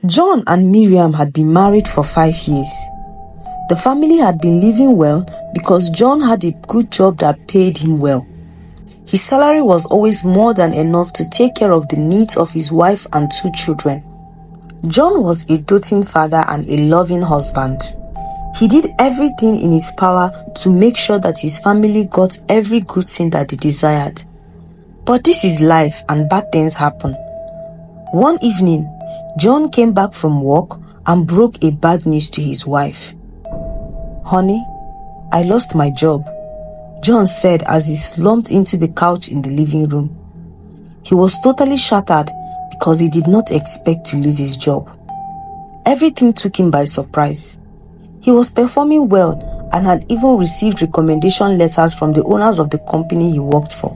John and Miriam had been married for 5 years. The family had been living well because John had a good job that paid him well. His salary was always more than enough to take care of the needs of his wife and 2 children. John was a doting father and a loving husband. He did everything in his power to make sure that his family got every good thing that they desired. But this is life and bad things happen. One evening, John came back from work and broke a bad news to his wife. "Honey, I lost my job," John said as he slumped into the couch in the living room. He was totally shattered because he did not expect to lose his job. Everything took him by surprise. He was performing well and had even received recommendation letters from the owners of the company he worked for.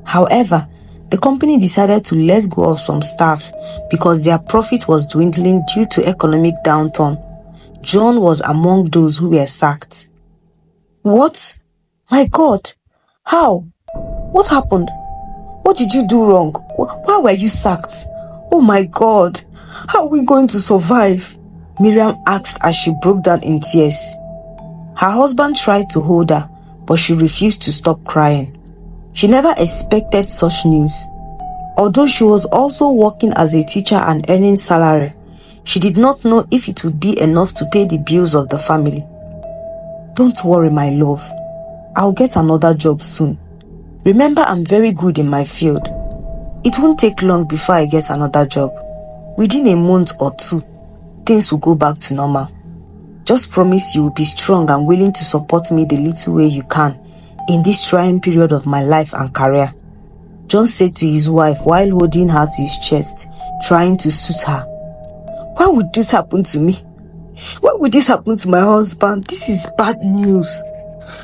However, the company decided to let go of some staff because their profit was dwindling due to economic downturn. John was among those who were sacked. "What? My God! How? What happened? What did you do wrong? Why were you sacked? Oh my God! How are we going to survive?" Miriam asked as she broke down in tears. Her husband tried to hold her, but she refused to stop crying. She never expected such news. Although she was also working as a teacher and earning salary, she did not know if it would be enough to pay the bills of the family. "Don't worry, my love. I'll get another job soon. Remember, I'm very good in my field. It won't take long before I get another job. Within a month or 2, things will go back to normal. Just promise you will be strong and willing to support me the little way you can in this trying period of my life and career," John said to his wife while holding her to his chest, trying to soothe her. "Why would this happen to me? Why would this happen to my husband? This is bad news.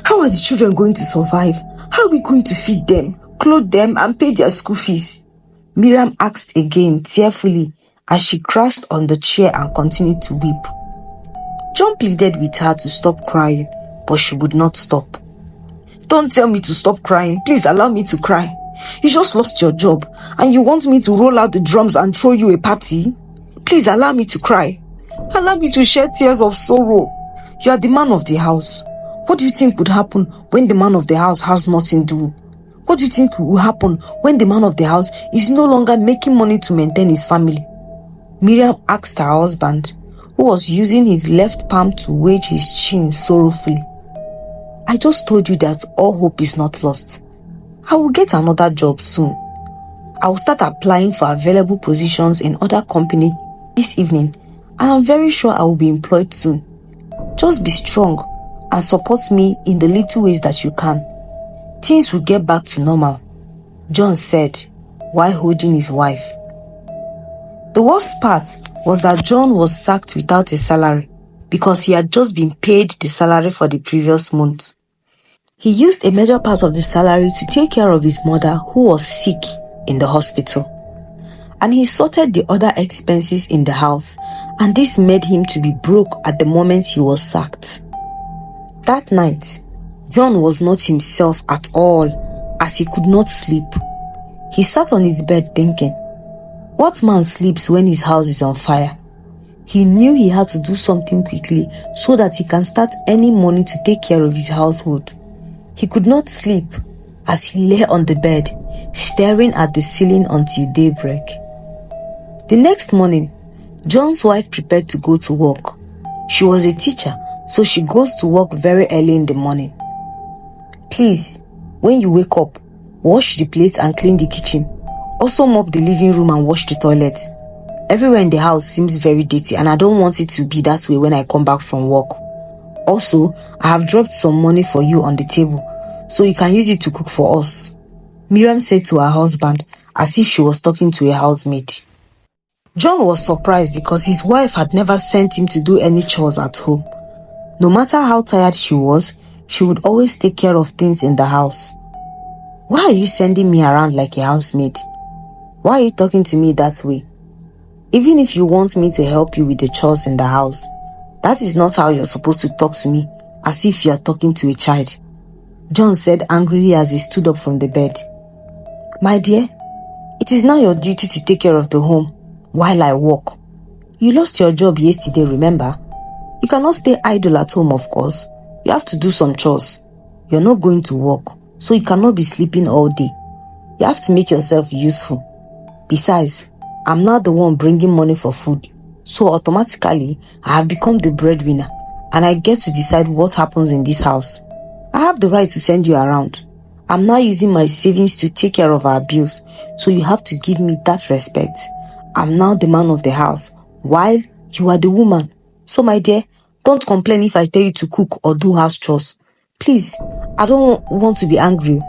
How are the children going to survive? How are we going to feed them, clothe them, and pay their school fees?" Miriam asked again, tearfully, as she crashed on the chair and continued to weep. John pleaded with her to stop crying, but she would not stop. "Don't tell me to stop crying. Please allow me to cry. You just lost your job, and you want me to roll out the drums and throw you a party? Please allow me to cry. Allow me to shed tears of sorrow. You are the man of the house. What do you think would happen when the man of the house has nothing to do? What do you think will happen when the man of the house is no longer making money to maintain his family?" Miriam asked her husband, who was using his left palm to wedge his chin sorrowfully. "I just told you that all hope is not lost. I will get another job soon. I will start applying for available positions in other companies this evening, and I'm very sure I will be employed soon. Just be strong and support me in the little ways that you can. Things will get back to normal," John said while holding his wife. The worst part was that John was sacked without a salary because he had just been paid the salary for the previous month. He used a major part of the salary to take care of his mother, who was sick in the hospital, and he sorted the other expenses in the house, and this made him to be broke at the moment he was sacked. That night, John was not himself at all, as he could not sleep. He sat on his bed thinking, what man sleeps when his house is on fire? He knew he had to do something quickly so that he can start earning money to take care of his household. He could not sleep as he lay on the bed, staring at the ceiling until daybreak. The next morning, John's wife prepared to go to work. She was a teacher, so she goes to work very early in the morning. "Please, when you wake up, wash the plates and clean the kitchen. Also mop the living room and wash the toilet. Everywhere in the house seems very dirty and I don't want it to be that way when I come back from work. Also, I have dropped some money for you on the table, so you can use it to cook for us," Miriam said to her husband as if she was talking to a housemaid. John was surprised because his wife had never sent him to do any chores at home. No matter how tired she was, she would always take care of things in the house. "Why are you sending me around like a housemaid? Why are you talking to me that way? Even if you want me to help you with the chores in the house, that is not how you're supposed to talk to me, as if you are talking to a child," John said angrily as he stood up from the bed. "My dear, it is now your duty to take care of the home while I work. You lost your job yesterday, remember? You cannot stay idle at home, of course. You have to do some chores. You're not going to work, so you cannot be sleeping all day. You have to make yourself useful. Besides, I'm now the one bringing money for food, so automatically I have become the breadwinner and I get to decide what happens in this house. I have the right to send you around. I'm now using my savings to take care of our bills, so you have to give me that respect. I'm now the man of the house, while you are the woman. So my dear, don't complain if I tell you to cook or do house chores. Please, I don't want to be angry.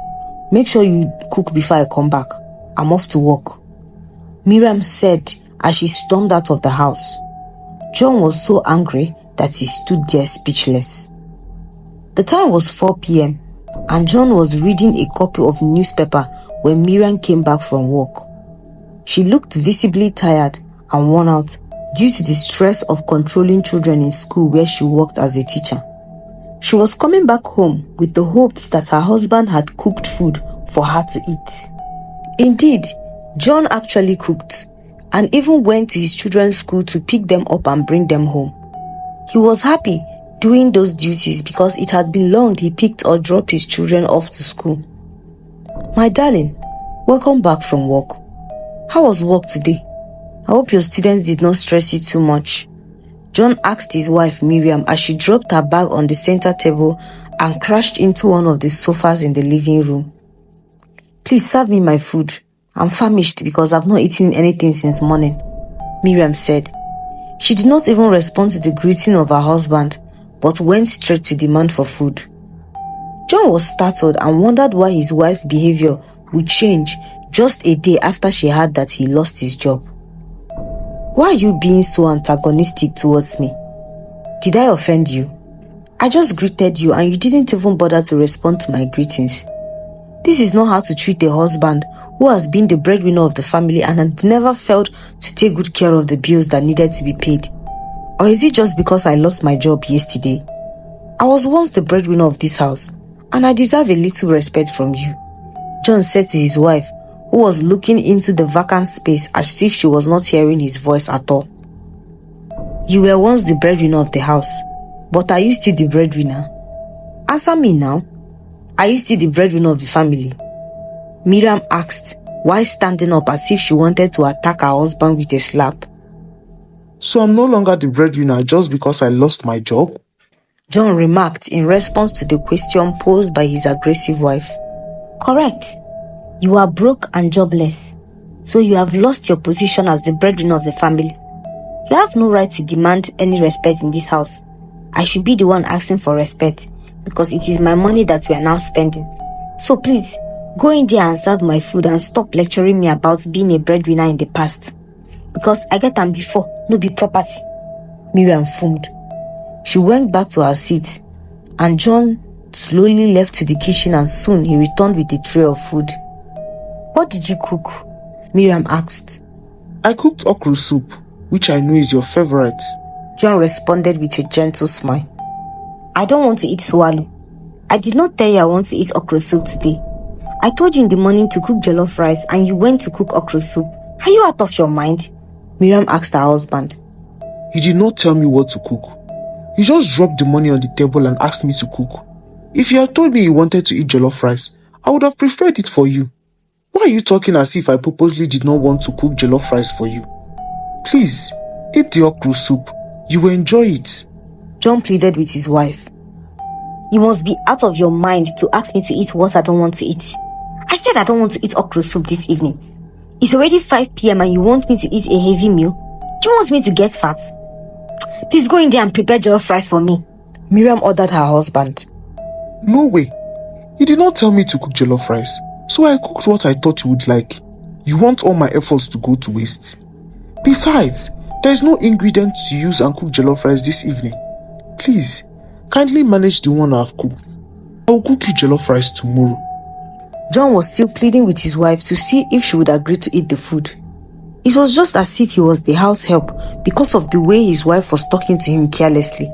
Make sure you cook before I come back. I'm off to work. Miriam said as she stormed out of the house. John was so angry that he stood there speechless. The time was 4 p.m. and John was reading a copy of newspaper when Miriam came back from work. She looked visibly tired and worn out due to the stress of controlling children in school where she worked as a teacher. She was coming back home with the hopes that her husband had cooked food for her to eat. Indeed, John actually cooked and even went to his children's school to pick them up and bring them home. He was happy doing those duties because it had been long he picked or dropped his children off to school. My darling, welcome back from work. How was work today? I hope your students did not stress you too much. John asked his wife Miriam as she dropped her bag on the center table and crashed into one of the sofas in the living room. Please serve me my food. I'm famished because I've not eaten anything since morning, Miriam said. She did not even respond to the greeting of her husband, but went straight to demand for food. John was startled and wondered why his wife's behavior would change just a day after she heard that he lost his job. Why are you being so antagonistic towards me? Did I offend you? I just greeted you and you didn't even bother to respond to my greetings. This is not how to treat a husband who has been the breadwinner of the family and had never failed to take good care of the bills that needed to be paid. Or is it just because I lost my job yesterday? I was once the breadwinner of this house and I deserve a little respect from you, John said to his wife, who was looking into the vacant space as if she was not hearing his voice at all. You were once the breadwinner of the house, but are you still the breadwinner? Answer me now. Are you still the breadwinner of the family? Miriam asked, while standing up as if she wanted to attack her husband with a slap. So I'm no longer the breadwinner just because I lost my job? John remarked in response to the question posed by his aggressive wife. Correct. You are broke and jobless, so you have lost your position as the breadwinner of the family. You have no right to demand any respect in this house. I should be the one asking for respect because it is my money that we are now spending. So please, go in there and serve my food and stop lecturing me about being a breadwinner in the past. Because I get them before, no be property. Miriam fumed. She went back to her seat and John slowly left to the kitchen and soon he returned with a tray of food. What did you cook? Miriam asked. I cooked okra soup, which I know is your favorite. John responded with a gentle smile. I don't want to eat swallow. I did not tell you I want to eat okra soup today. I told you in the morning to cook jollof rice and you went to cook okra soup. Are you out of your mind? Miriam asked her husband. You did not tell me what to cook. You just dropped the money on the table and asked me to cook. If you had told me you wanted to eat jollof rice, I would have preferred it for you. Why are you talking as if I purposely did not want to cook jollof rice for you? Please, eat the okra soup. You will enjoy it. John pleaded with his wife. You must be out of your mind to ask me to eat what I don't want to eat. I said I don't want to eat okra soup this evening. It's already 5 p.m. and you want me to eat a heavy meal? Do you want me to get fat? Please go in there and prepare jollof rice for me, Miriam ordered her husband. No way. You did not tell me to cook jollof rice, so I cooked what I thought you would like. You want all my efforts to go to waste. Besides, there is no ingredient to use and cook jollof rice this evening. Please, kindly manage the one I have cooked. I will cook you jollof rice tomorrow. John was still pleading with his wife to see if she would agree to eat the food. It was just as if he was the house help because of the way his wife was talking to him carelessly.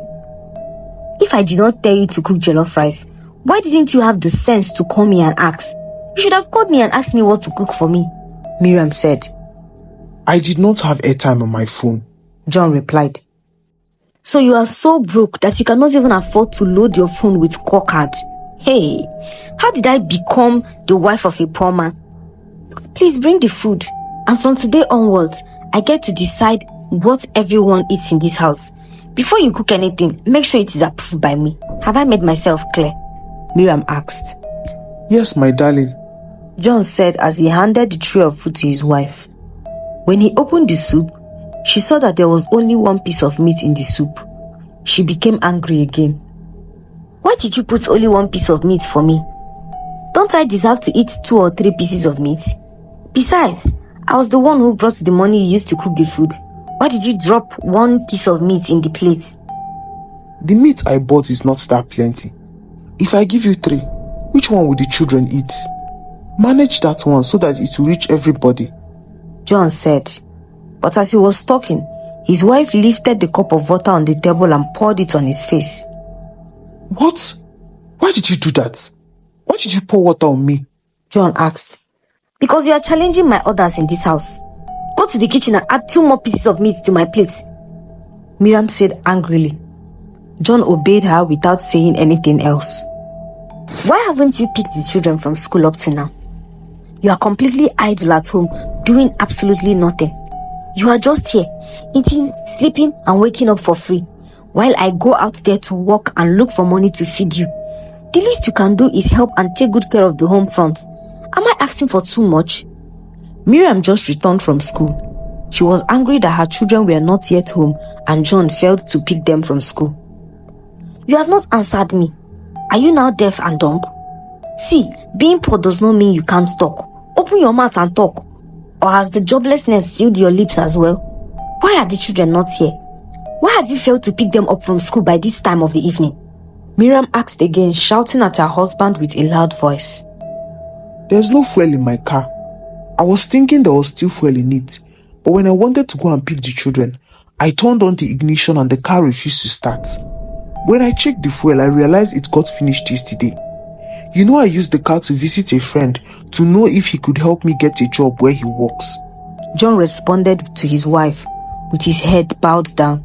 If I did not tell you to cook jollof rice, why didn't you have the sense to call me and ask? You should have called me and asked me what to cook for me, Miriam said. I did not have airtime on my phone. John replied. So you are so broke that you cannot even afford to load your phone with core card. Hey, how did I become the wife of a poor man? Please bring the food. And from today onwards, I get to decide what everyone eats in this house. Before you cook anything, make sure it is approved by me. Have I made myself clear? Miriam asked. Yes, my darling, John said as he handed the tray of food to his wife. When he opened the soup, she saw that there was only one piece of meat in the soup. She became angry again. Why did you put only one piece of meat for me? Don't I deserve to eat 2 or 3 pieces of meat? Besides, I was the one who brought the money you used to cook the food. Why did you drop one piece of meat in the plate? the meat I bought is not that plenty. If I give you 3, which one will the children eat? Manage that one so that it will reach everybody, John said. But as he was talking, his wife lifted the cup of water on the table and poured it on his face. What? Why did you do that? Why did you pour water on me? John asked. Because you are challenging my orders in this house. Go to the kitchen and add 2 more pieces of meat to my plate, Miriam said angrily. John obeyed her without saying anything else. Why haven't you picked the children from school up to now? You are completely idle at home, doing absolutely nothing. You are just here, eating, sleeping, and waking up for free, while I go out there to work and look for money to feed you. The least you can do is help and take good care of the home front. Am I asking for too much? Miriam just returned from school. She was angry that her children were not yet home and John failed to pick them from school. You have not answered me. Are you now deaf and dumb? See, being poor does not mean you can't talk. Open your mouth and talk. Or has the joblessness sealed your lips as well? Why are the children not here? Why have you failed to pick them up from school by this time of the evening? Miriam asked again, shouting at her husband with a loud voice. There's no fuel in my car. I was thinking there was still fuel in it, but when I wanted to go and pick the children, I turned on the ignition and the car refused to start. When I checked the fuel, I realized it got finished yesterday. You know, I used the car to visit a friend to know if he could help me get a job where he works. John responded to his wife with his head bowed down.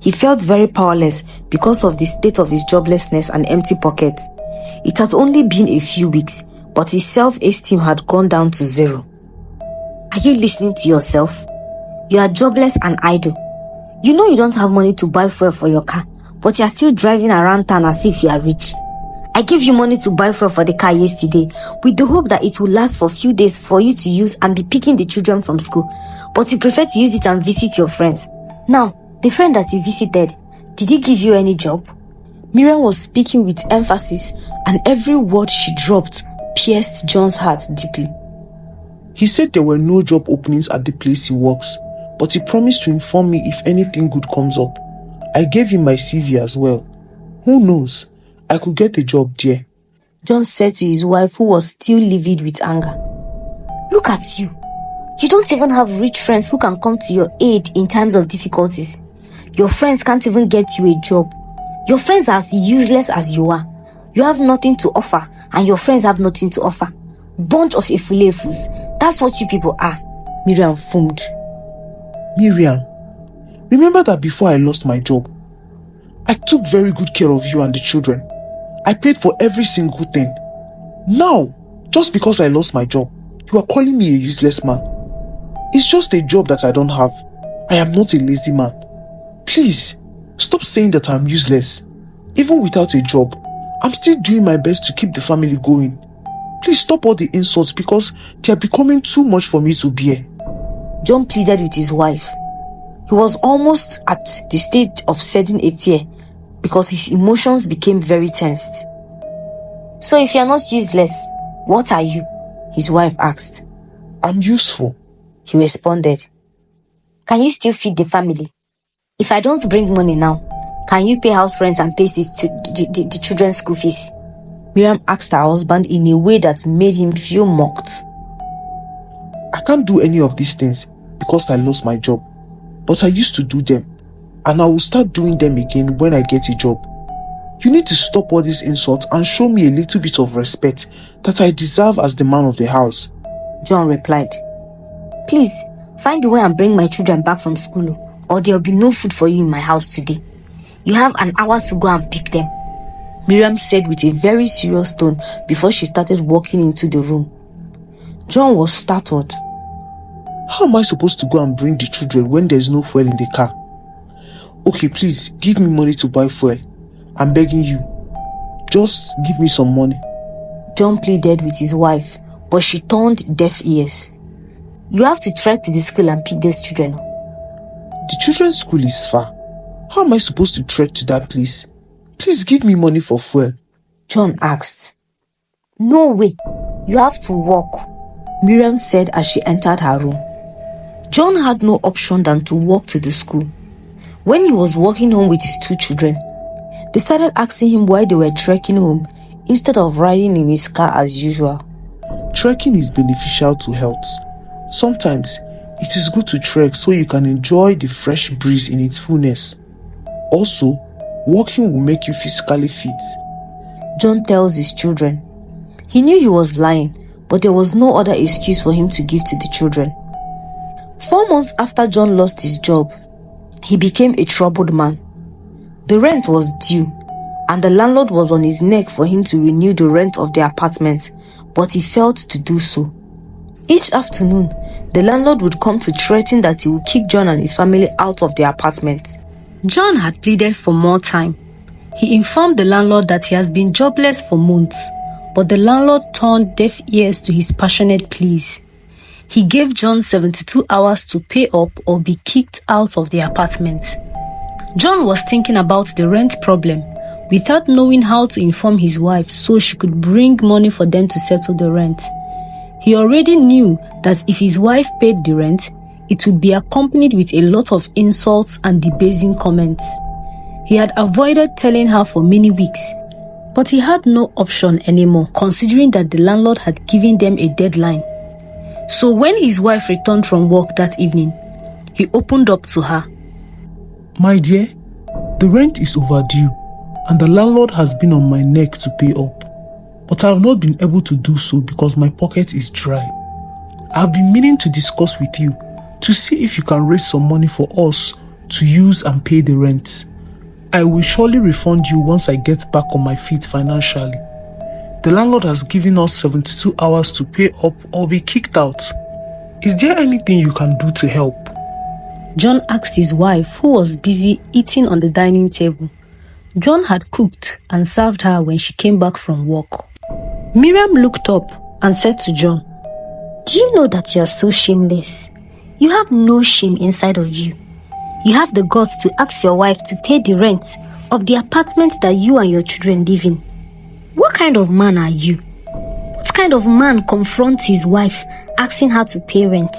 He felt very powerless because of the state of his joblessness and empty pockets. It had only been a few weeks, but his self-esteem had gone down to 0. Are you listening to yourself? You are jobless and idle. You know you don't have money to buy fuel for your car, but you are still driving around town as if you are rich. I gave you money to buy fuel for the car yesterday with the hope that it will last for a few days for you to use and be picking the children from school, but you prefer to use it and visit your friends. Now, the friend that you visited, did he give you any job? Miriam was speaking with emphasis, and every word she dropped pierced John's heart deeply. He said there were no job openings at the place he works, but he promised to inform me if anything good comes up. I gave him my CV as well. Who knows? I could get a job there, John said to his wife, who was still livid with anger. Look at you. You don't even have rich friends who can come to your aid in times of difficulties. Your friends can't even get you a job. Your friends are as useless as you are. You have nothing to offer, and your friends have nothing to offer. Bunch of ifulefus. That's what you people are, Miriam fumed. Miriam, remember that before I lost my job, I took very good care of you and the children. I paid for every single thing. Now, just because I lost my job, you are calling me a useless man. It's just a job that I don't have. I am not a lazy man. Please, stop saying that I'm useless. Even without a job, I'm still doing my best to keep the family going. Please stop all the insults because they are becoming too much for me to bear. John pleaded with his wife. He was almost at the stage of shedding a tear because his emotions became very tensed. So if you're not useless, what are you? His wife asked. I'm useful, he responded. Can you still feed the family? If I don't bring money now, can you pay house rent and pay the children's school fees? Miriam asked her husband in a way that made him feel mocked. I can't do any of these things because I lost my job, but I used to do them, and I will start doing them again when I get a job. You need to stop all these insults and show me a little bit of respect that I deserve as the man of the house, John replied. Please, find a way and bring my children back from school. or there'll be no food for you in my house today. You have an hour to go and pick them," Miriam said with a very serious tone before she started walking into the room. John was startled. How am I supposed to go and bring the children when there's no fuel in the car? Okay, please, give me money to buy fuel. I'm begging you. Just give me some money. John pleaded with his wife, but she turned deaf ears. "You have to trek to the school and pick those children up." The children's school is far. How am I supposed to trek to that place? Please give me money for fuel. John asked. "No way. You have to walk," Miriam said as she entered her room. John had no option than to walk to the school. When he was walking home with his 2 children, they started asking him why they were trekking home instead of riding in his car as usual. Trekking is beneficial to health. Sometimes it is good to trek so you can enjoy the fresh breeze in its fullness. Also, walking will make you physically fit. John tells his children. He knew he was lying, but there was no other excuse for him to give to the children. 4 months after John lost his job, he became a troubled man. The rent was due, and the landlord was on his neck for him to renew the rent of the apartment, but he failed to do so. Each afternoon, the landlord would come to threaten that he would kick John and his family out of the apartment. John had pleaded for more time. He informed the landlord that he has been jobless for months, but the landlord turned deaf ears to his passionate pleas. He gave John 72 hours to pay up or be kicked out of the apartment. John was thinking about the rent problem without knowing how to inform his wife so she could bring money for them to settle the rent. He already knew that if his wife paid the rent, it would be accompanied with a lot of insults and debasing comments. He had avoided telling her for many weeks, but he had no option anymore considering that the landlord had given them a deadline. So when his wife returned from work that evening, he opened up to her. My dear, the rent is overdue and the landlord has been on my neck to pay up, but I have not been able to do so because my pocket is dry. I have been meaning to discuss with you to see if you can raise some money for us to use and pay the rent. I will surely refund you once I get back on my feet financially. The landlord has given us 72 hours to pay up or be kicked out. Is there anything you can do to help? John asked his wife, who was busy eating on the dining table. John had cooked and served her when she came back from work. Miriam looked up and said to John, "Do you know that you are so shameless? You have no shame inside of you. You have the guts to ask your wife to pay the rent of the apartment that you and your children live in. What kind of man are you? What kind of man confronts his wife asking her to pay rent?"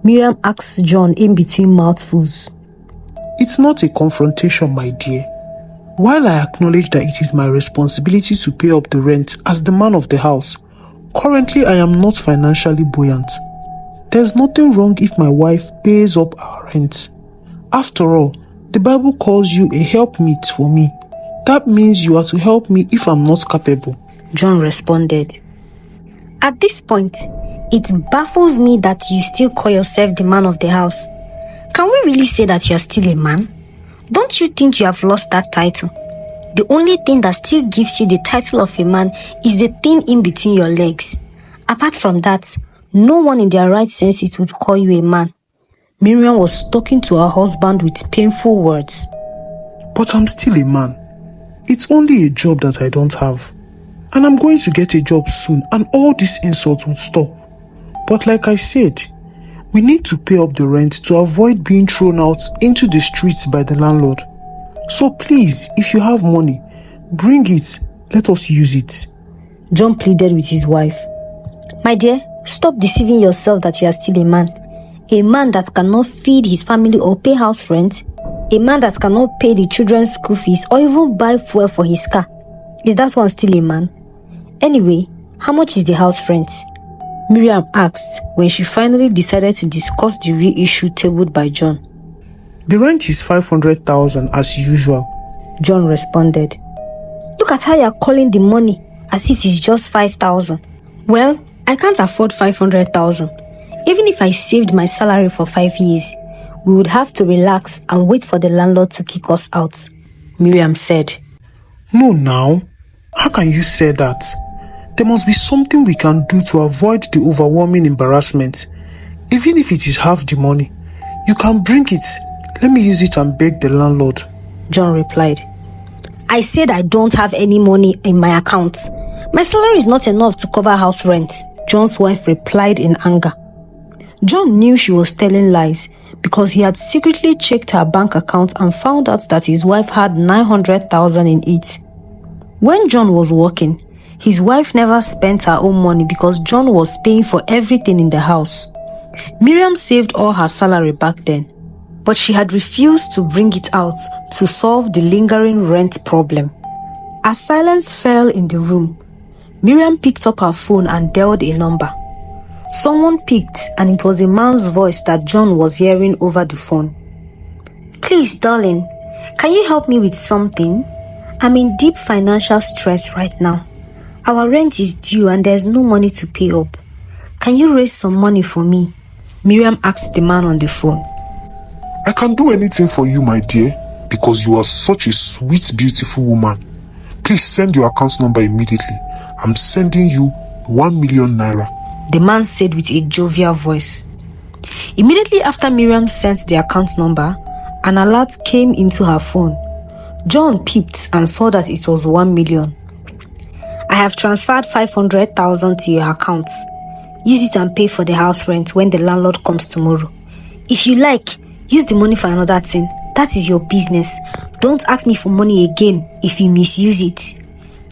Miriam asked John in between mouthfuls. It's not a confrontation, my dear. While I acknowledge that it is my responsibility to pay up the rent as the man of the house, currently I am not financially buoyant. There's nothing wrong if my wife pays up our rent. After all, the Bible calls you a helpmeet for me. That means you are to help me if I'm not capable. John responded. At this point, it baffles me that you still call yourself the man of the house. Can we really say that you are still a man? Don't you think you have lost that title? The only thing that still gives you the title of a man is the thing in between your legs. Apart from that, no one in their right senses would call you a man. Miriam was talking to her husband with painful words. But I'm still a man. It's only a job that I don't have. And I'm going to get a job soon and all these insults would stop. But like I said, we need to pay up the rent to avoid being thrown out into the streets by the landlord. So please, if you have money, bring it. Let us use it. John pleaded with his wife. My dear, stop deceiving yourself that you are still a man. A man that cannot feed his family or pay house rent. A man that cannot pay the children's school fees or even buy fuel for his car. Is that one still a man? Anyway, how much is the house rent? Miriam asked when she finally decided to discuss the real issue tabled by John. The rent is 500,000 as usual. John responded. Look at how you are calling the money as if it's just 5,000. Well, I can't afford 500,000. Even if I saved my salary for 5 years, We would have to relax and wait for the landlord to kick us out, Miriam said. No, now. How can you say that? There must be something we can do to avoid the overwhelming embarrassment. Even if it is half the money, you can bring it. Let me use it and beg the landlord. John replied. I said I don't have any money in my account. My salary is not enough to cover house rent, John's wife replied in anger. John knew she was telling lies because he had secretly checked her bank account and found out that his wife had 900,000 in it. When John was working, his wife never spent her own money because John was paying for everything in the house. Miriam saved all her salary back then, but she had refused to bring it out to solve the lingering rent problem. As silence fell in the room, Miriam picked up her phone and dialed a number. Someone picked, and it was a man's voice that John was hearing over the phone. Please, darling, can you help me with something? I'm in deep financial stress right now. Our rent is due and there's no money to pay up. Can you raise some money for me? Miriam asked the man on the phone. I can do anything for you, my dear, because you are such a sweet, beautiful woman. Please send your account number immediately. I'm sending you 1 million naira. The man said with a jovial voice. Immediately after Miriam sent the account number, an alert came into her phone. John peeped and saw that it was 1 million. I have transferred 500,000 to your account. Use it and pay for the house rent when the landlord comes tomorrow. If you like, use the money for another thing. That is your business. Don't ask me for money again if you misuse it,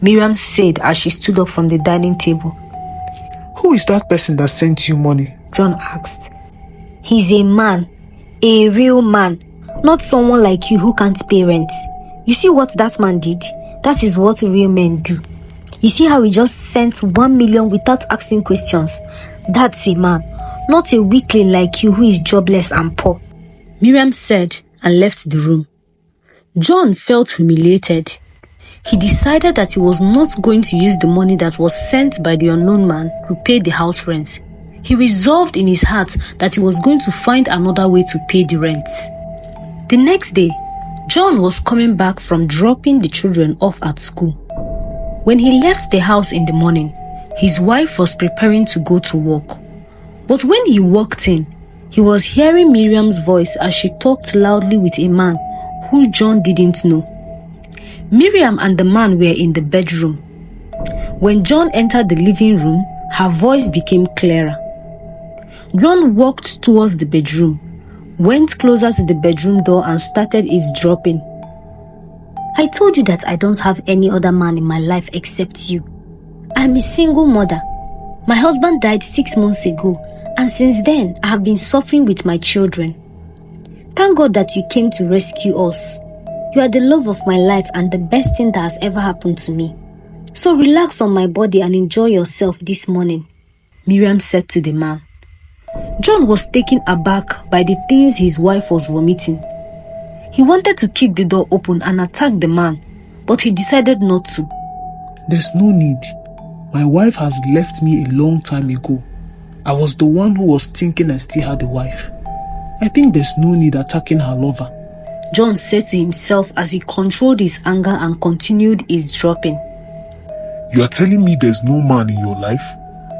Miriam said as she stood up from the dining table. Who is that person that sent you money? John asked. He's a man, a real man, not someone like you who can't pay rent. You see what that man did? That is what real men do. You see how he just sent 1 million without asking questions? That's a man, not a weakling like you who is jobless and poor, Miriam said and left the room. John felt humiliated. He decided that he was not going to use the money that was sent by the unknown man to pay the house rent. He resolved in his heart that he was going to find another way to pay the rent. The next day, John was coming back from dropping the children off at school. When he left the house in the morning, his wife was preparing to go to work. But when he walked in, he was hearing Miriam's voice as she talked loudly with a man who John didn't know. Miriam and the man were in the bedroom. When John entered the living room, her voice became clearer. John walked towards the bedroom, went closer to the bedroom door and started eavesdropping. I told you that I don't have any other man in my life except you. I'm a single mother. My husband died 6 months ago, and since then I have been suffering with my children. Thank God that you came to rescue us. You are the love of my life and the best thing that has ever happened to me. So relax on my body and enjoy yourself this morning, Miriam said to the man. John was taken aback by the things his wife was vomiting. He wanted to kick the door open and attack the man, but he decided not to. There's no need. My wife has left me a long time ago. I was the one who was thinking I still had a wife. I think there's no need attacking her lover, John said to himself as he controlled his anger and continued eavesdropping. You are telling me there's no man in your life?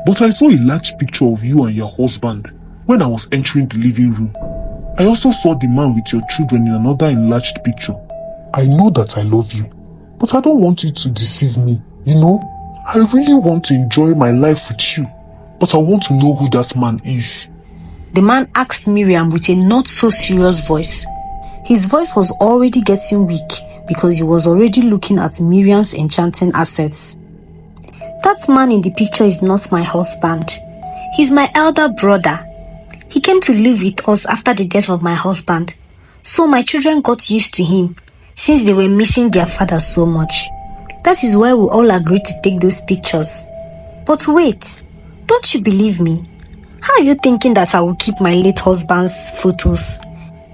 But I saw a large picture of you and your husband when I was entering the living room. I also saw the man with your children in another enlarged picture. I know that I love you, but I don't want you to deceive me, you know? I really want to enjoy my life with you, but I want to know who that man is. The man asked Miriam with a not so serious voice. His voice was already getting weak because he was already looking at Miriam's enchanting assets. That man in the picture is not my husband. He's my elder brother. He came to live with us after the death of my husband, so my children got used to him since they were missing their father so much. That is why we all agreed to take those pictures. But wait, don't you believe me? How are you thinking that I will keep my late husband's photos?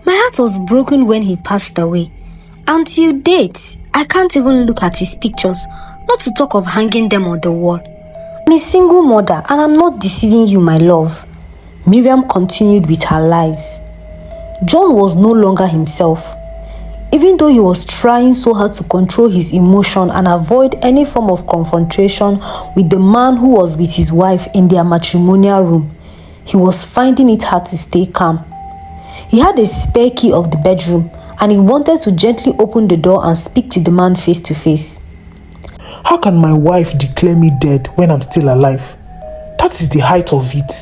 My heart was broken when he passed away. Until date, I can't even look at his pictures, not to talk of hanging them on the wall. I'm a single mother and I'm not deceiving you, my love. Miriam continued with her lies. John was no longer himself. Even though he was trying so hard to control his emotion and avoid any form of confrontation with the man who was with his wife in their matrimonial room, he was finding it hard to stay calm. He had a spare key of the bedroom and he wanted to gently open the door and speak to the man face to face. How can my wife declare me dead when I'm still alive? That is the height of it.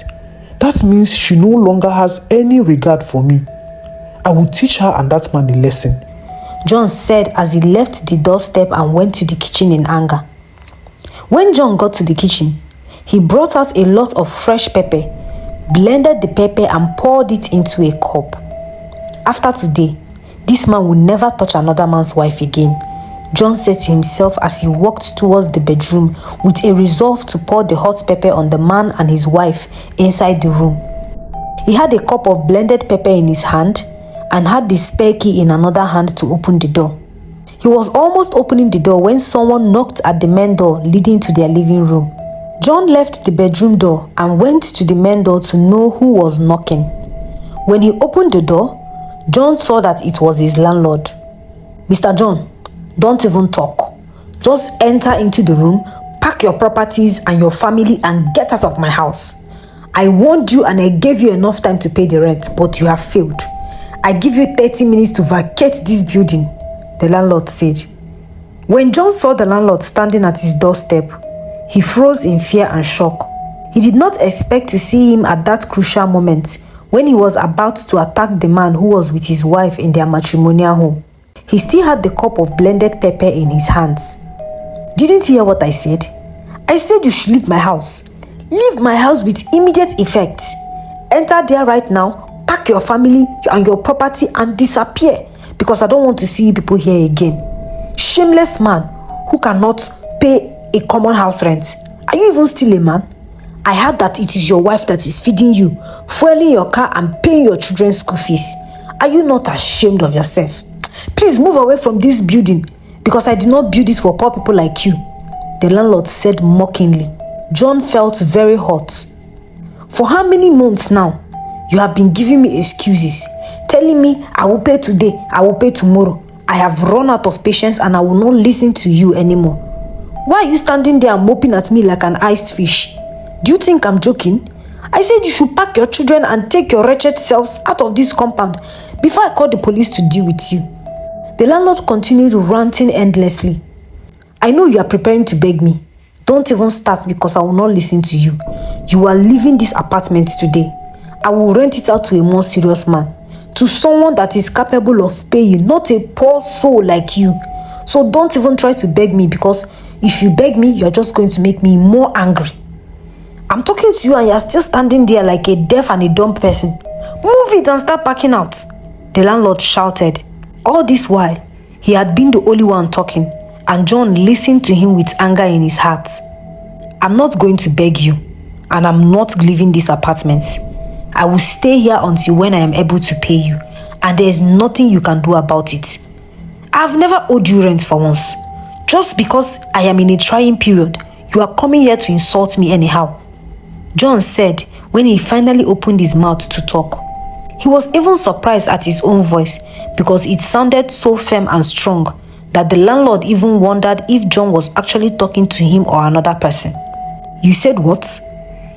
That means she no longer has any regard for me. I will teach her and that man a lesson, John said as he left the doorstep and went to the kitchen in anger. When John got to the kitchen, he brought out a lot of fresh pepper, blended the pepper and poured it into a cup. After today, this man will never touch another man's wife again, John said to himself as he walked towards the bedroom with a resolve to pour the hot pepper on the man and his wife inside the room. He had a cup of blended pepper in his hand and had the spare key in another hand to open the door. He was almost opening the door when someone knocked at the main door leading to their living room. John left the bedroom door and went to the main door to know who was knocking. When he opened the door, John saw that it was his landlord. "Mr. John, don't even talk. Just enter into the room, pack your properties and your family and get out of my house. I warned you and I gave you enough time to pay the rent, but you have failed. I give you 30 minutes to vacate this building," the landlord said. When John saw the landlord standing at his doorstep, he froze in fear and shock. He did not expect to see him at that crucial moment when he was about to attack the man who was with his wife in their matrimonial home. He still had the cup of blended pepper in his hands. "Didn't you hear what I said? I said you should leave my house. Leave my house with immediate effect. Enter there right now, pack your family and your property and disappear, because I don't want to see you people here again. Shameless man who cannot pay a common house rent. Are you even still a man? I heard that it is your wife that is feeding you, fueling your car and paying your children's school fees. Are you not ashamed of yourself? Please move away from this building, because I did not build it for poor people like you," the landlord said mockingly. John felt very hot. "For how many months now? You have been giving me excuses, telling me I will pay today, I will pay tomorrow. I have run out of patience and I will not listen to you anymore. Why are you standing there and moping at me like an iced fish? Do you think I'm joking? I said you should pack your children and take your wretched selves out of this compound before I call the police to deal with you." The landlord continued ranting endlessly. "I know you are preparing to beg me. Don't even start, because I will not listen to you. You are leaving this apartment today. I will rent it out to a more serious man, to someone that is capable of paying, not a poor soul like you. So don't even try to beg me, because if you beg me, you're just going to make me more angry. I'm talking to you and you're still standing there like a deaf and a dumb person. Move it and start packing out," the landlord shouted. All this while, he had been the only one talking, and John listened to him with anger in his heart. "I'm not going to beg you, and I'm not leaving this apartment. I will stay here until when I am able to pay you, and there is nothing you can do about it. I've never owed you rent for once. Just because I am in a trying period, you are coming here to insult me anyhow," John said when he finally opened his mouth to talk. He was even surprised at his own voice, because it sounded so firm and strong that the landlord even wondered if John was actually talking to him or another person. "You said what?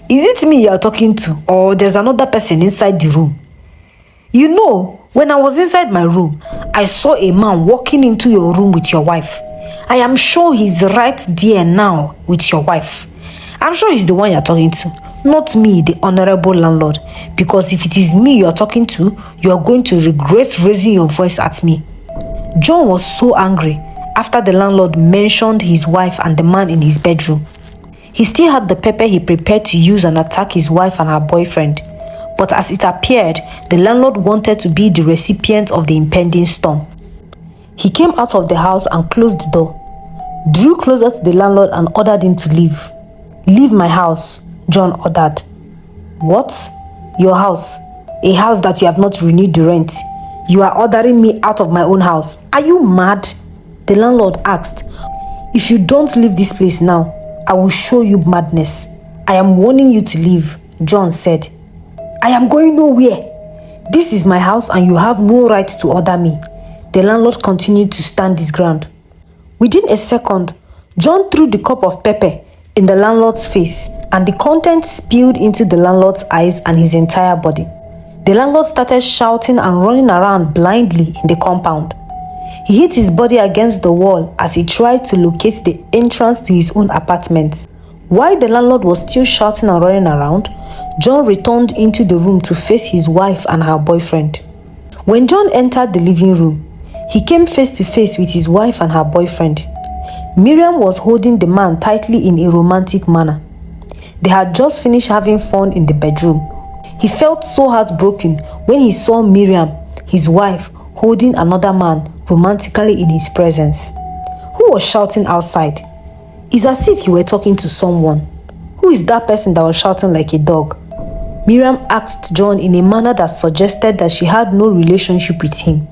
Is it me you are talking to, or there's another person inside the room? You know, when I was inside my room, I saw a man walking into your room with your wife. I am sure he's right there now with your wife. I'm sure he's the one you're talking to, not me, the honorable landlord, because if it is me you're talking to, you are going to regret raising your voice at me." John was so angry after the landlord mentioned his wife and the man in his bedroom. He still had the pepper he prepared to use and attack his wife and her boyfriend, but as it appeared, the landlord wanted to be the recipient of the impending storm. He came out of the house and closed the door, drew closer to the landlord and ordered him to leave. "Leave my house," John ordered. "What? Your house? A house that you have not renewed the rent? You are ordering me out of my own house? Are you mad?" the landlord asked. "If you don't leave this place now, I will show you madness. I am warning you to leave," John said. "I am going nowhere. This is my house and you have no right to order me. The landlord continued to stand his ground. Within a second, John threw the cup of pepper in the landlord's face and the contents spilled into the landlord's eyes and his entire body. The landlord started shouting and running around blindly in the compound. He hit his body against the wall as he tried to locate the entrance to his own apartment. While the landlord was still shouting and running around, John returned into the room to face his wife and her boyfriend. When John entered the living room, he came face to face with his wife and her boyfriend. Miriam was holding the man tightly in a romantic manner. They had just finished having fun in the bedroom. He felt so heartbroken when he saw Miriam, his wife, holding another man romantically in his presence. Who was shouting outside? It's as if you were talking to someone. Who is that person that was shouting like a dog? Miriam asked John in a manner that suggested that she had no relationship with him.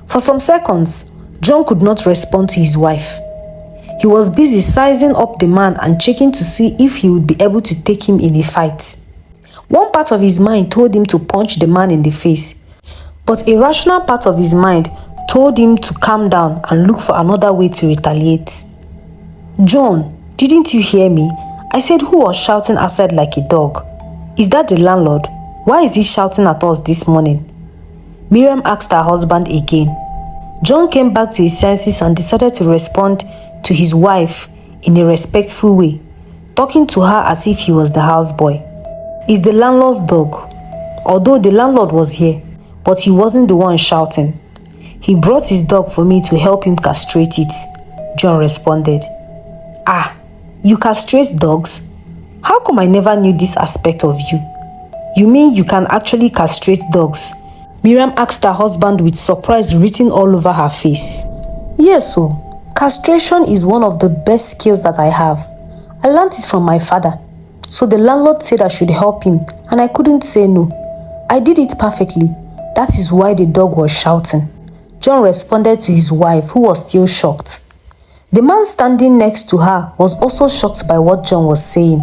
For some seconds, John could not respond to his wife. He was busy sizing up the man and checking to see if he would be able to take him in a fight. One part of his mind told him to punch the man in the face, but a rational part of his mind told him to calm down and look for another way to retaliate. John, didn't you hear me? I said who was shouting outside like a dog? Is that the landlord? Why is he shouting at us this morning? Miriam asked her husband again. John came back to his senses and decided to respond to his wife in a respectful way, talking to her as if he was the houseboy. It's the landlord's dog. Although the landlord was here, but he wasn't the one shouting. He brought his dog for me to help him castrate it, John responded. Ah, you castrate dogs? How come I never knew this aspect of you? You mean you can actually castrate dogs? Miriam asked her husband with surprise written all over her face. Yes, so castration is one of the best skills that I have. I learned it from my father. So the landlord said I should help him and I couldn't say no. I did it perfectly. That is why the dog was shouting. John responded to his wife, who was still shocked. The man standing next to her was also shocked by what John was saying.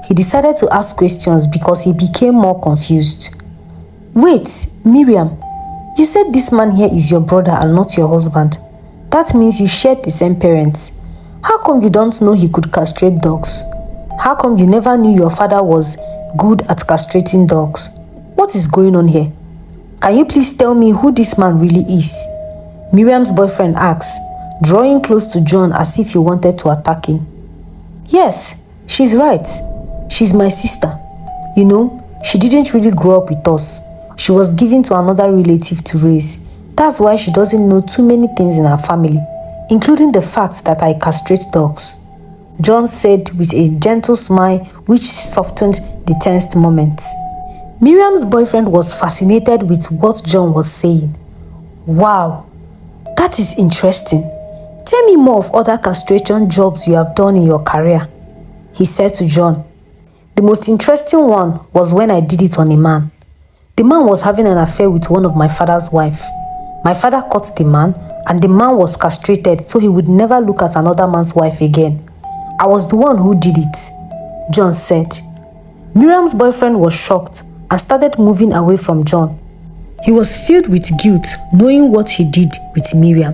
He decided to ask questions because he became more confused. Wait, Miriam, you said this man here is your brother and not your husband. That means you shared the same parents. How come you don't know he could castrate dogs? How come you never knew your father was good at castrating dogs? What is going on here? Can you please tell me who this man really is? Miriam's boyfriend asked, drawing close to John as if he wanted to attack him. Yes, she's right. She's my sister. You know, she didn't really grow up with us. She was given to another relative to raise. That's why she doesn't know too many things in her family, including the fact that I castrate dogs, John said with a gentle smile which softened the tensed moments. Miriam's boyfriend was fascinated with what John was saying. Wow, that is interesting. Tell me more of other castration jobs you have done in your career, he said to John. The most interesting one was when I did it on a man. The man was having an affair with one of my father's wife. My father caught the man and the man was castrated so he would never look at another man's wife again. I was the one who did it, John said. Miriam's boyfriend was shocked and started moving away from John. He was filled with guilt knowing what he did with Miriam.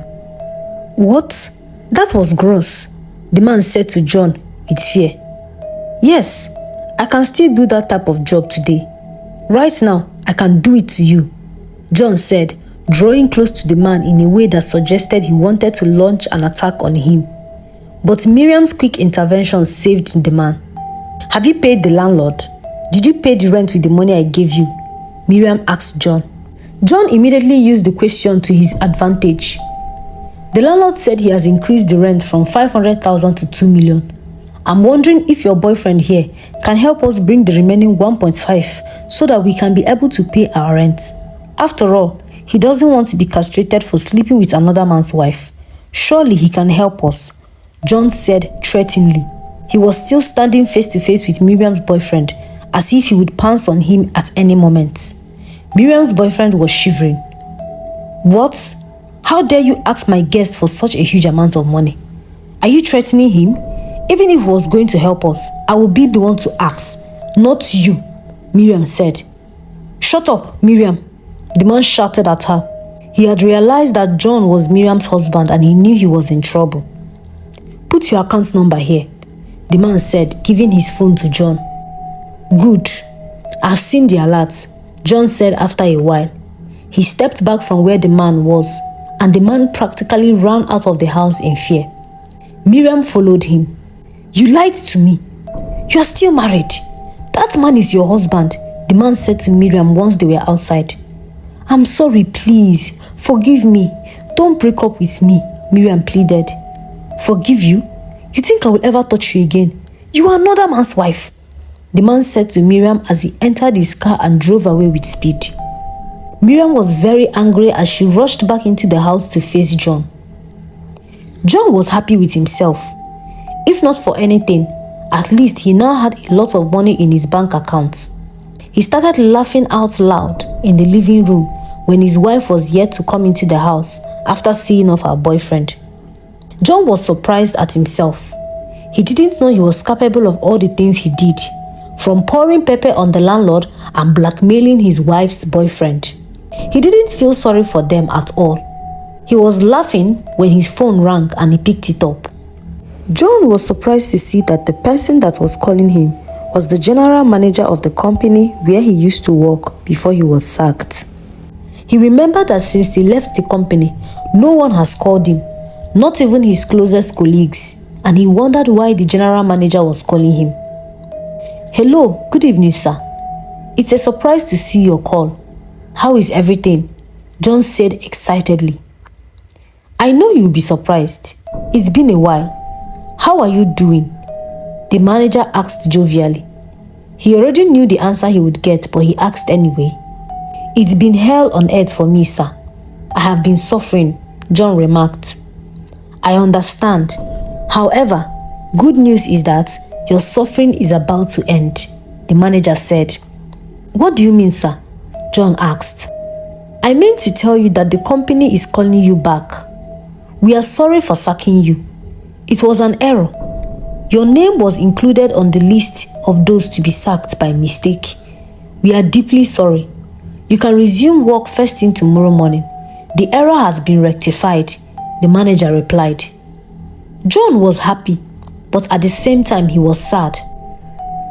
What? That was gross, the man said to John with fear. Yes, I can still do that type of job today. Right now, I can do it to you, John said, drawing close to the man in a way that suggested he wanted to launch an attack on him. But Miriam's quick intervention saved the man. Have you paid the landlord? Did you pay the rent with the money I gave you? Miriam asked John. John immediately used the question to his advantage. The landlord said he has increased the rent from 500,000 to 2 million. I'm wondering if your boyfriend here can help us bring the remaining 1.5 so that we can be able to pay our rent. After all, he doesn't want to be castrated for sleeping with another man's wife. Surely he can help us, John said threateningly. He was still standing face to face with Miriam's boyfriend as if he would pounce on him at any moment. Miriam's boyfriend was shivering. What? How dare you ask my guest for such a huge amount of money? Are you threatening him? Even if he was going to help us, I will be the one to ask, not you, Miriam said. Shut up, Miriam, The man shouted at her. He had realized that John was Miriam's husband and he knew he was in trouble. "Put your account number here," the man said, giving his phone to John. "Good. I've seen the alert," John said after a while. He stepped back from where the man was, and the man practically ran out of the house in fear. Miriam followed him. "You lied to me. You are still married. That man is your husband," the man said to Miriam once they were outside. "I'm sorry, please. Forgive me. Don't break up with me," Miriam pleaded. "Forgive you? You think I will ever touch you again? You are another man's wife," the man said to Miriam as he entered his car and drove away with speed. Miriam was very angry as she rushed back into the house to face John. John was happy with himself. If not for anything, at least he now had a lot of money in his bank account. He started laughing out loud in the living room when his wife was yet to come into the house after seeing off her boyfriend. John was surprised at himself. He didn't know he was capable of all the things he did, from pouring pepper on the landlord and blackmailing his wife's boyfriend. He didn't feel sorry for them at all. He was laughing when his phone rang and he picked it up. John was surprised to see that the person that was calling him was the general manager of the company where he used to work before he was sacked. He remembered that since he left the company, no one has called him, not even his closest colleagues, and he wondered why the general manager was calling him. "Hello, good evening, sir. It's a surprise to see your call. How is everything?" John said excitedly. "I know you'll be surprised. It's been a while. How are you doing?" the manager asked jovially. He already knew the answer he would get, but he asked anyway. "It's been hell on earth for me, sir. I have been suffering," John remarked. "I understand. However, good news is that your suffering is about to end," the manager said. "What do you mean, sir?" John asked. "I mean to tell you that the company is calling you back. We are sorry for sacking you. It was an error. Your name was included on the list of those to be sacked by mistake. We are deeply sorry. You can resume work first thing tomorrow morning. The error has been rectified," the manager replied. John was happy, but at the same time he was sad.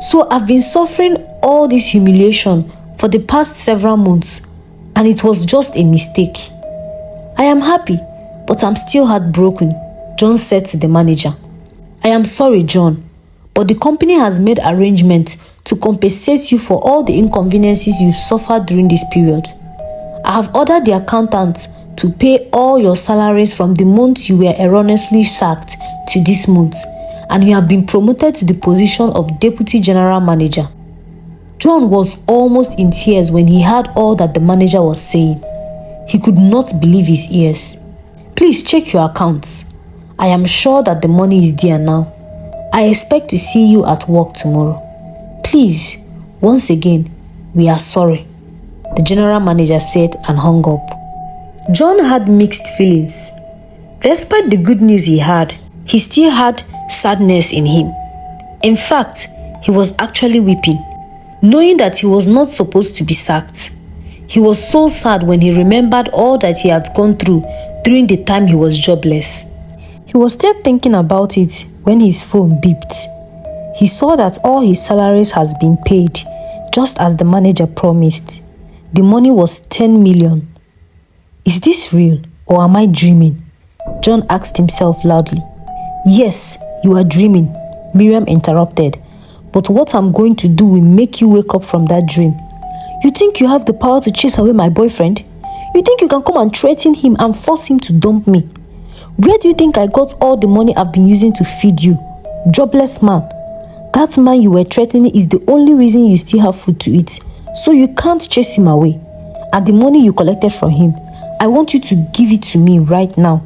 "So I've been suffering all this humiliation for the past several months, and it was just a mistake. I am happy, but I'm still heartbroken," John said to the manager. "I am sorry, John, but the company has made arrangements to compensate you for all the inconveniences you've suffered during this period. I have ordered the accountant to pay all your salaries from the month you were erroneously sacked to this month, and you have been promoted to the position of Deputy General Manager." John was almost in tears when he heard all that the manager was saying. He could not believe his ears. "Please check your accounts. I am sure that the money is there now. I expect to see you at work tomorrow. Please, once again, we are sorry," the general manager said and hung up. John had mixed feelings. Despite the good news he had, he still had sadness in him. In fact, he was actually weeping, knowing that he was not supposed to be sacked. He was so sad when he remembered all that he had gone through during the time he was jobless. He was still thinking about it when his phone beeped. He saw that all his salaries has been paid, just as the manager promised. The money was 10 million. "Is this real or am I dreaming?" John asked himself loudly. "Yes, you are dreaming," Miriam interrupted. "But what I'm going to do will make you wake up from that dream. You think you have the power to chase away my boyfriend? You think you can come and threaten him and force him to dump me? Where do you think I got all the money I've been using to feed you? Jobless man. That man you were threatening is the only reason you still have food to eat, so you can't chase him away. And the money you collected from him, I want you to give it to me right now,"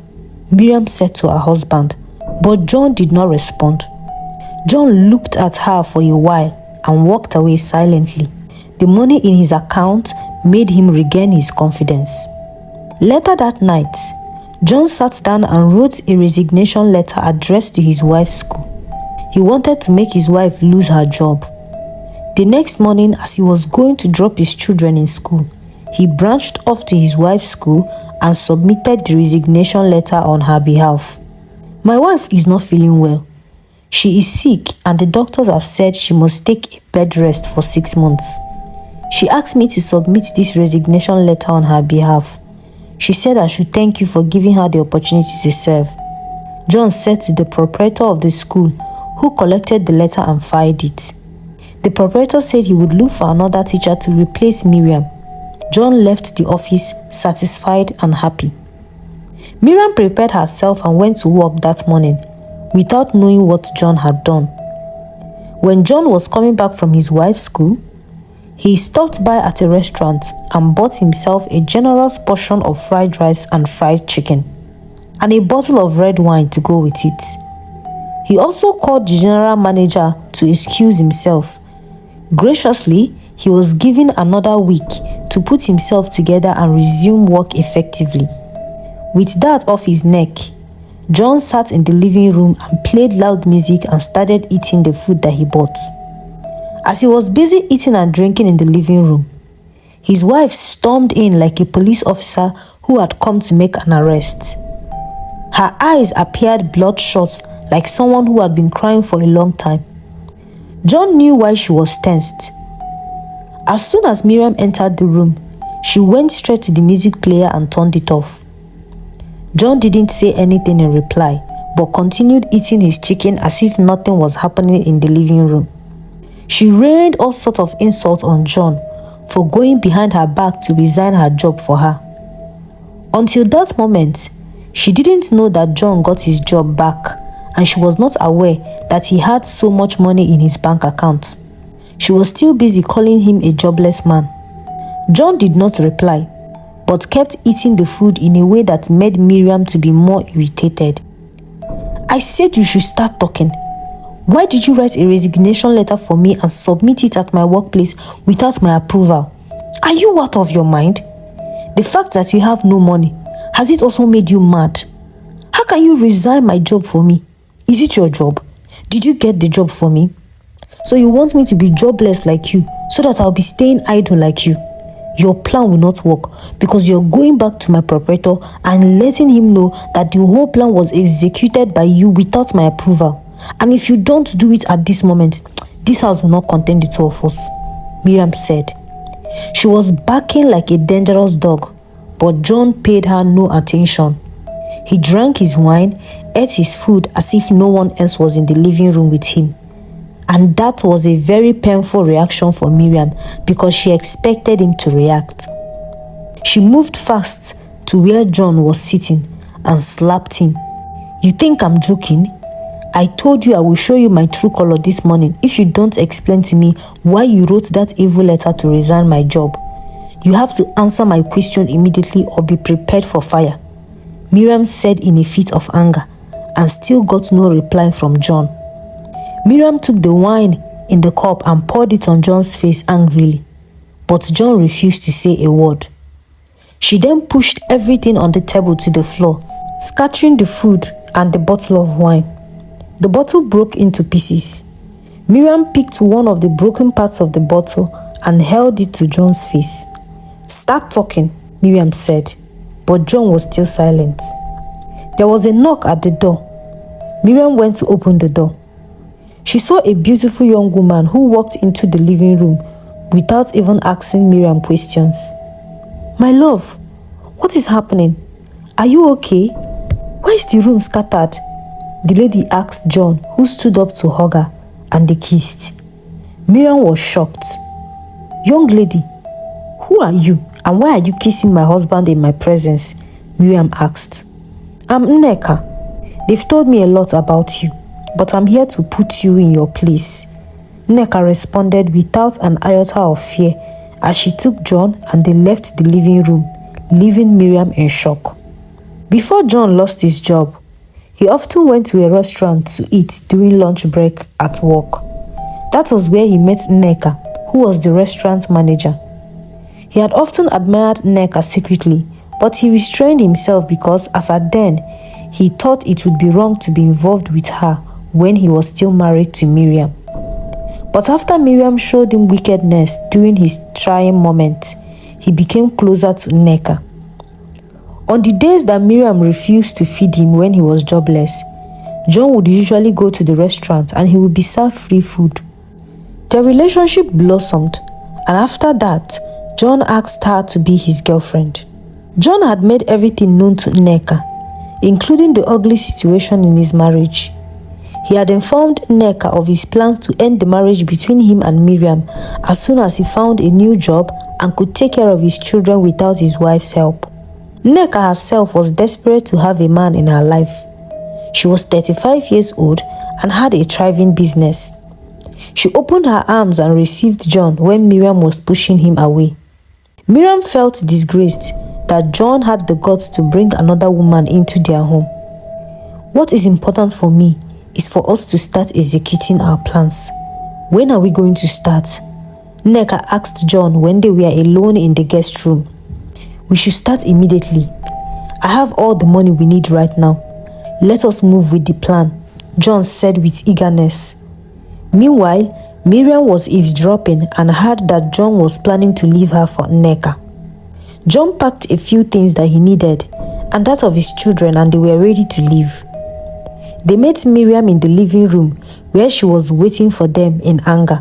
Miriam said to her husband. But John did not respond. John looked at her for a while and walked away silently. The money in his account made him regain his confidence. Later that night, John sat down and wrote a resignation letter addressed to his wife's school. He wanted to make his wife lose her job. The next morning, as he was going to drop his children in school, he branched off to his wife's school and submitted the resignation letter on her behalf. My wife is not feeling well. She is sick and the doctors have said she must take a bed rest for 6 months. She asked me to submit this resignation letter on her behalf. She said I should thank you for giving her the opportunity to serve. John said to the proprietor of the school, who collected the letter and filed it. The proprietor said he would look for another teacher to replace Miriam. John left the office satisfied and happy. Miriam prepared herself and went to work that morning without knowing what John had done. When John was coming back from his wife's school, he stopped by at a restaurant and bought himself a generous portion of fried rice and fried chicken, and a bottle of red wine to go with it. He also called the general manager to excuse himself. Graciously, he was given another week to put himself together and resume work effectively. With that off his neck, John sat in the living room and played loud music and started eating the food that he bought. As he was busy eating and drinking in the living room, his wife stormed in like a police officer who had come to make an arrest. Her eyes appeared bloodshot like someone who had been crying for a long time. John knew why she was tensed. As soon as Miriam entered the room, she went straight to the music player and turned it off. John didn't say anything in reply, but continued eating his chicken as if nothing was happening in the living room. She rained all sorts of insults on John for going behind her back to resign her job for her. Until that moment, she didn't know that John got his job back, and she was not aware that he had so much money in his bank account. She was still busy calling him a jobless man. John did not reply, but kept eating the food in a way that made Miriam to be more irritated. I said you should start talking. Why did you write a resignation letter for me and submit it at my workplace without my approval? Are you out of your mind? The fact that you have no money, has it also made you mad? How can you resign my job for me? Is it your job? Did you get the job for me? So you want me to be jobless like you so that I'll be staying idle like you? Your plan will not work because you're going back to my proprietor and letting him know that the whole plan was executed by you without my approval. And if you don't do it at this moment, this house will not contain the two of us, Miriam said. She was barking like a dangerous dog, but John paid her no attention. He drank his wine, ate his food as if no one else was in the living room with him. And that was a very painful reaction for Miriam because she expected him to react. She moved fast to where John was sitting and slapped him. You think I'm joking? I told you I will show you my true color this morning if you don't explain to me why you wrote that evil letter to resign my job. You have to answer my question immediately or be prepared for fire, Miriam said in a fit of anger, and still got no reply from John. Miriam took the wine in the cup and poured it on John's face angrily, but John refused to say a word. She then pushed everything on the table to the floor, scattering the food and the bottle of wine. The bottle broke into pieces. Miriam picked one of the broken parts of the bottle and held it to John's face. Start talking, Miriam said, but John was still silent. There was a knock at the door. Miriam went to open the door. She saw a beautiful young woman who walked into the living room without even asking Miriam questions. My love, what is happening? Are you okay? Why is the room scattered? The lady asked John, who stood up to hug her, and they kissed. Miriam was shocked. Young lady, who are you and why are you kissing my husband in my presence? Miriam asked. I'm Nneka. They've told me a lot about you, but I'm here to put you in your place. Nneka responded without an iota of fear as she took John and they left the living room, leaving Miriam in shock. Before John lost his job, he often went to a restaurant to eat during lunch break at work. That was where he met Nneka, who was the restaurant manager. He had often admired Nneka secretly, but he restrained himself because, as at then, he thought it would be wrong to be involved with her when he was still married to Miriam. But after Miriam showed him wickedness during his trying moment, he became closer to Nneka. On the days that Miriam refused to feed him when he was jobless, John would usually go to the restaurant and he would be served free food. Their relationship blossomed, and after that, John asked her to be his girlfriend. John had made everything known to Nneka, including the ugly situation in his marriage. He had informed Nneka of his plans to end the marriage between him and Miriam as soon as he found a new job and could take care of his children without his wife's help. Nneka herself was desperate to have a man in her life. She was 35 years old and had a thriving business. She opened her arms and received John when Miriam was pushing him away. Miriam felt disgraced that John had the guts to bring another woman into their home. What is important for me is for us to start executing our plans. When are we going to start? Nneka asked John when they were alone in the guest room. We should start immediately. I have all the money we need right now. Let us move with the plan, John said with eagerness. Meanwhile, Miriam was eavesdropping and heard that John was planning to leave her for Nneka. John packed a few things that he needed and that of his children, and they were ready to leave. They met Miriam in the living room where she was waiting for them in anger.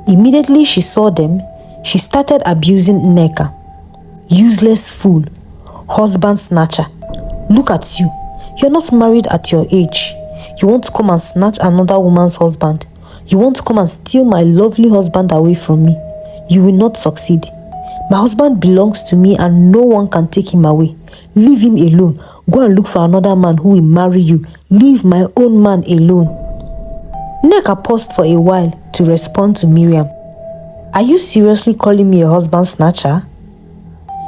Immediately she saw them, she started abusing Nneka. Useless fool, husband snatcher. Look at you. You're not married at your age. You want to come and snatch another woman's husband. You want to come and steal my lovely husband away from me. You will not succeed. My husband belongs to me and no one can take him away. Leave him alone. Go and look for another man who will marry you. Leave my own man alone. Nneka paused for a while to respond to Miriam. Are you seriously calling me a husband snatcher?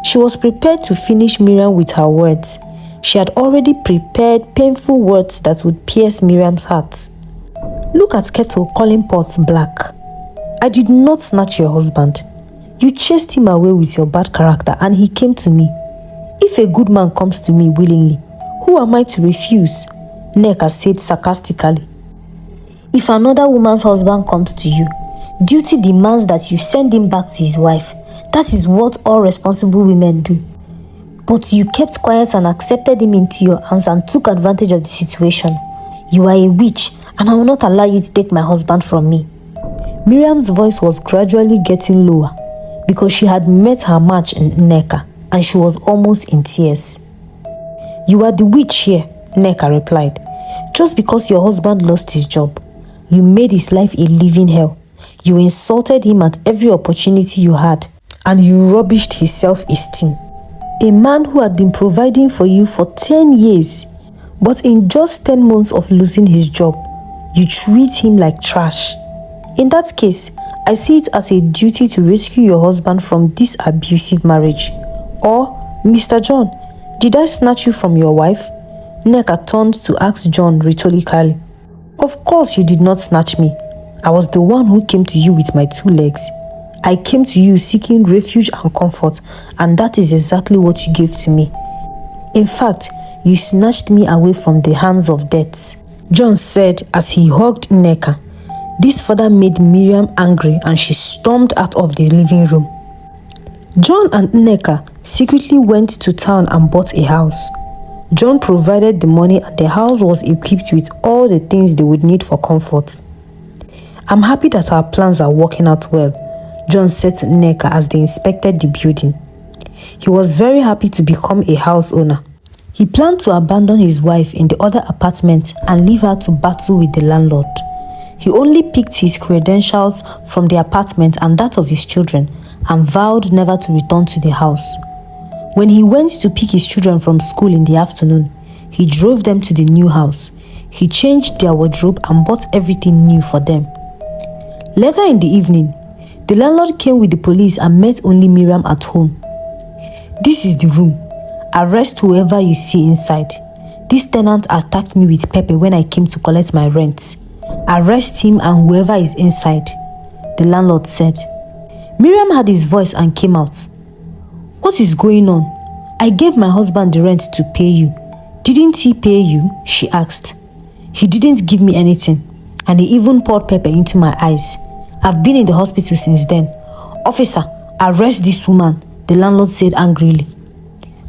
She was prepared to finish Miriam with her words. She had already prepared painful words that would pierce Miriam's heart. Look at kettle calling pot black. I did not snatch your husband. You chased him away with your bad character and he came to me. If a good man comes to me willingly, who am I to refuse? Nneka said sarcastically. If another woman's husband comes to you, duty demands that you send him back to his wife. That is what all responsible women do. But you kept quiet and accepted him into your arms and took advantage of the situation. You are a witch and I will not allow you to take my husband from me. Miriam's voice was gradually getting lower because she had met her match in Nneka and she was almost in tears. You are the witch here, Nneka replied. Just because your husband lost his job, you made his life a living hell. You insulted him at every opportunity you had and you rubbished his self-esteem. A man who had been providing for you for 10 years, but in just 10 months of losing his job, you treat him like trash. In that case, I see it as a duty to rescue your husband from this abusive marriage. Or, Mr. John, did I snatch you from your wife? Nneka turned to ask John rhetorically. Of course you did not snatch me. I was the one who came to you with my 2 legs. I came to you seeking refuge and comfort, and that is exactly what you gave to me. In fact, you snatched me away from the hands of death, John said as he hugged Nneka. This further made Miriam angry and she stormed out of the living room. John and Nneka secretly went to town and bought a house. John provided the money and the house was equipped with all the things they would need for comfort. I'm happy that our plans are working out well, John said to Nneka as they inspected the building. He was very happy to become a house owner. He planned to abandon his wife in the other apartment and leave her to battle with the landlord. He only picked his credentials from the apartment and that of his children and vowed never to return to the house. When he went to pick his children from school in the afternoon, he drove them to the new house. He changed their wardrobe and bought everything new for them. Later in the evening, the landlord came with the police and met only Miriam at home. This is the room. Arrest whoever you see inside. This tenant attacked me with pepper when I came to collect my rent. Arrest him and whoever is inside, the landlord said. Miriam heard his voice and came out. What is going on? I gave my husband the rent to pay you. Didn't he pay you? She asked. He didn't give me anything, and he even poured pepper into my eyes. I've been in the hospital since then. Officer, arrest this woman, the landlord said angrily.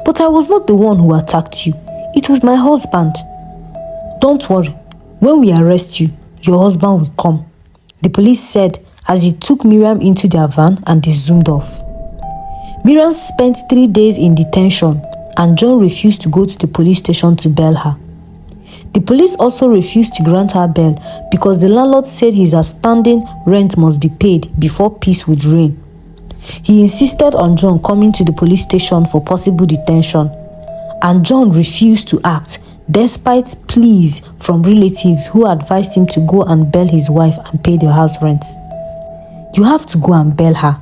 But I was not the one who attacked you. It was my husband. Don't worry. When we arrest you, your husband will come, the police said as he took Miriam into their van and they zoomed off. Miriam spent 3 days in detention and John refused to go to the police station to bail her. The police also refused to grant her bail because the landlord said his outstanding rent must be paid before peace would reign. He insisted on John coming to the police station for possible detention, and John refused to act despite pleas from relatives who advised him to go and bail his wife and pay the house rent. You have to go and bail her.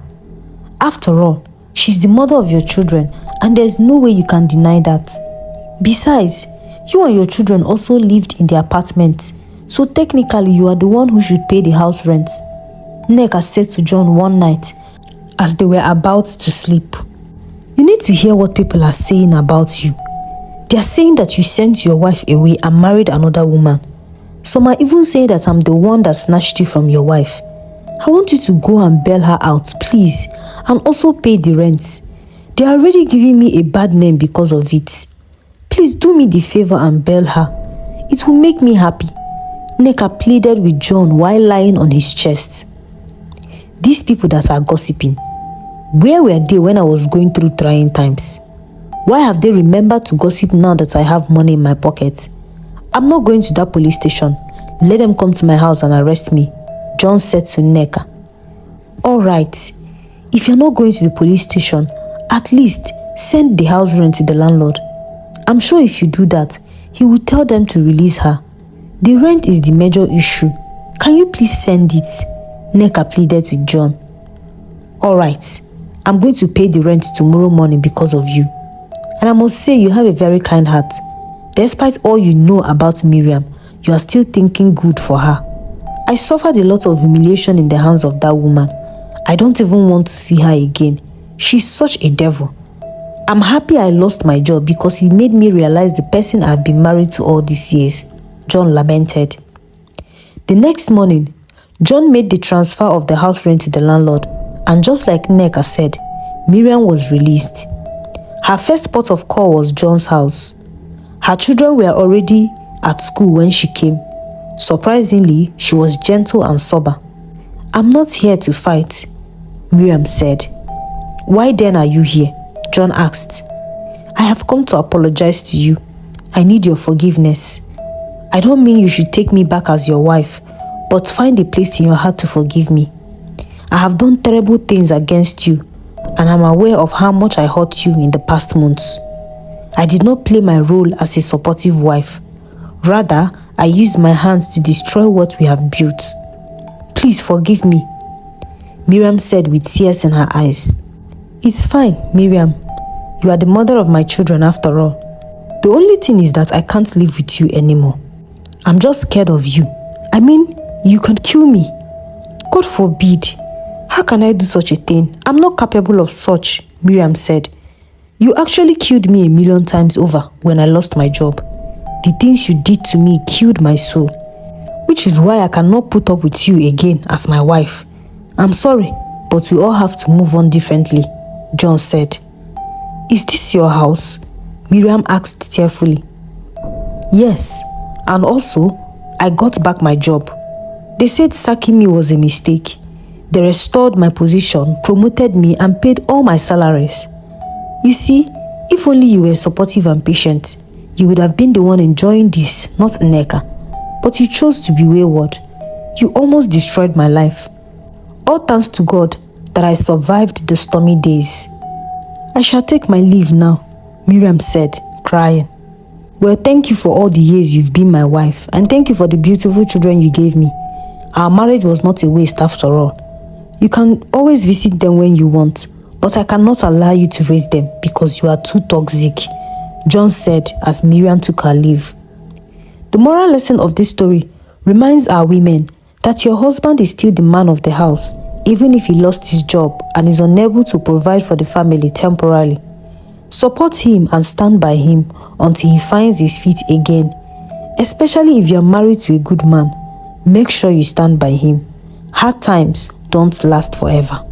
After all, she's the mother of your children and there's no way you can deny that. Besides, you and your children also lived in the apartment, so technically you are the one who should pay the house rent, Nneka said to John one night as they were about to sleep. You need to hear what people are saying about you. They are saying that you sent your wife away and married another woman. Some are even saying that I'm the one that snatched you from your wife. I want you to go and bail her out, please, and also pay the rent. They are already giving me a bad name because of it. Please do me the favor and bail her. It will make me happy, Nneka pleaded with John while lying on his chest. These people that are gossiping, where were they when I was going through trying times? Why have they remembered to gossip now that I have money in my pocket? I'm not going to that police station. Let them come to my house and arrest me, John said to Nneka. Alright, if you're not going to the police station, at least send the house rent to the landlord. I'm sure if you do that, he will tell them to release her. The rent is the major issue. Can you please send it? Nneka pleaded with John. Alright, I'm going to pay the rent tomorrow morning because of you. And I must say you have a very kind heart. Despite all you know about Miriam, you are still thinking good for her. I suffered a lot of humiliation in the hands of that woman. I don't even want to see her again. She's such a devil. I'm happy I lost my job because it made me realize the person I've been married to all these years, John lamented. The next morning, John made the transfer of the house rent to the landlord, and just like Nneka said, Miriam was released. Her first port of call was John's house. Her children were already at school when she came. Surprisingly, she was gentle and sober. I'm not here to fight, Miriam said. Why then are you here? John asked. I have come to apologize to you. I need your forgiveness. I don't mean you should take me back as your wife, but find a place in your heart to forgive me. I have done terrible things against you, and I'm aware of how much I hurt you in the past months. I did not play my role as a supportive wife. Rather, I used my hands to destroy what we have built. Please forgive me, Miriam said with tears in her eyes. It's fine, Miriam. You are the mother of my children after all. The only thing is that I can't live with you anymore. I'm just scared of you. I mean, you can kill me. God forbid. How can I do such a thing? I'm not capable of such, Miriam said. You actually killed me 1,000,000 times over when I lost my job. The things you did to me killed my soul, which is why I cannot put up with you again as my wife. I'm sorry, but we all have to move on differently, John said. Is this your house? Miriam asked tearfully. Yes, and also, I got back my job. They said sacking me was a mistake. They restored my position, promoted me, and paid all my salaries. You see, if only you were supportive and patient, you would have been the one enjoying this, not Nneka. But you chose to be wayward. You almost destroyed my life. All thanks to God that I survived the stormy days. I shall take my leave now, Miriam said, crying. Well, thank you for all the years you've been my wife, and thank you for the beautiful children you gave me. Our marriage was not a waste after all. You can always visit them when you want, but I cannot allow you to raise them because you are too toxic, John said as Miriam took her leave. The moral lesson of this story reminds our women that your husband is still the man of the house, even if he lost his job and is unable to provide for the family temporarily. Support him and stand by him until he finds his feet again. Especially if you are married to a good man, make sure you stand by him. Hard times don't last forever.